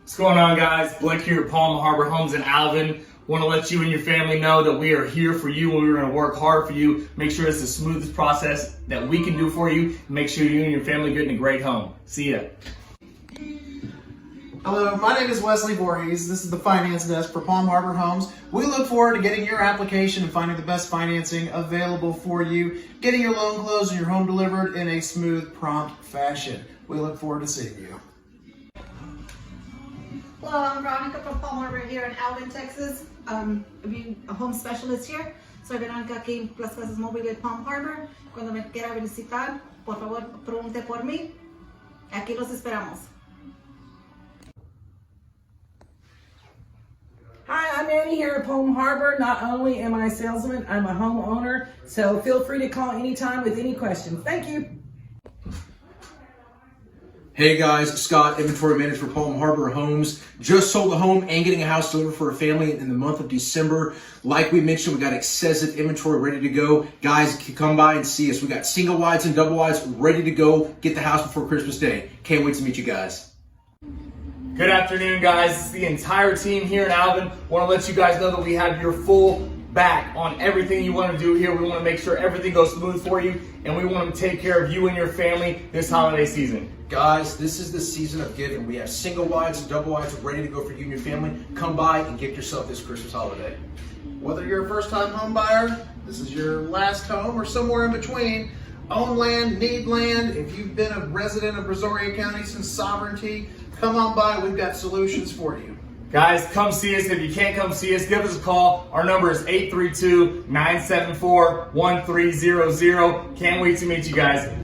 What's going on, guys? Blake here at Palm Harbor Homes in Alvin. Want to let you and your family know that we are here for you and we're going to work hard for you. Make sure it's the smoothest process that we can do for you. Make sure you and your family get in a great home. See ya. Hello, my name is Wesley Voorhees. This is the finance desk for Palm Harbor Homes. We look forward to getting your application and finding the best financing available for you, getting your loan closed and your home delivered in a smooth, prompt fashion. We look forward to seeing you. Hello, I'm Veronica from Palm Harbor here in Alvin, Texas. I'm a home specialist here. Soy Veronica aquí en las casas móviles de Palm Harbor. Cuando me quiera visitar, por favor, pregunte por mí. Aquí los esperamos. Hi, I'm Annie here at Palm Harbor. Not only am I a salesman, I'm a homeowner. So feel free to call anytime with any questions. Thank you. Hey guys, Scott, inventory manager for Palm Harbor Homes. Just sold a home and getting a house delivered for a family in the month of December. Like we mentioned, we got excessive inventory ready to go. Guys, can come by and see us. We got single wides and double wides ready to go. Get the house before Christmas Day. Can't wait to meet you guys. Good afternoon, guys. It's the entire team here in Alvin. Want to let you guys know that we have your full back on everything you want to do here. We want to make sure everything goes smooth for you, and we want to take care of you and your family this holiday season. Guys, this is the season of giving. We have single wides and double wides ready to go for you and your family. Come by and gift yourself this Christmas holiday. Whether you're a first-time home buyer, this is your last home, or somewhere in between, own land, need land, if you've been a resident of Brazoria County since sovereignty, come on by. We've got solutions for you. Guys, come see us. If you can't come see us, give us a call. Our number is 832-974-1300. Can't wait to meet you guys.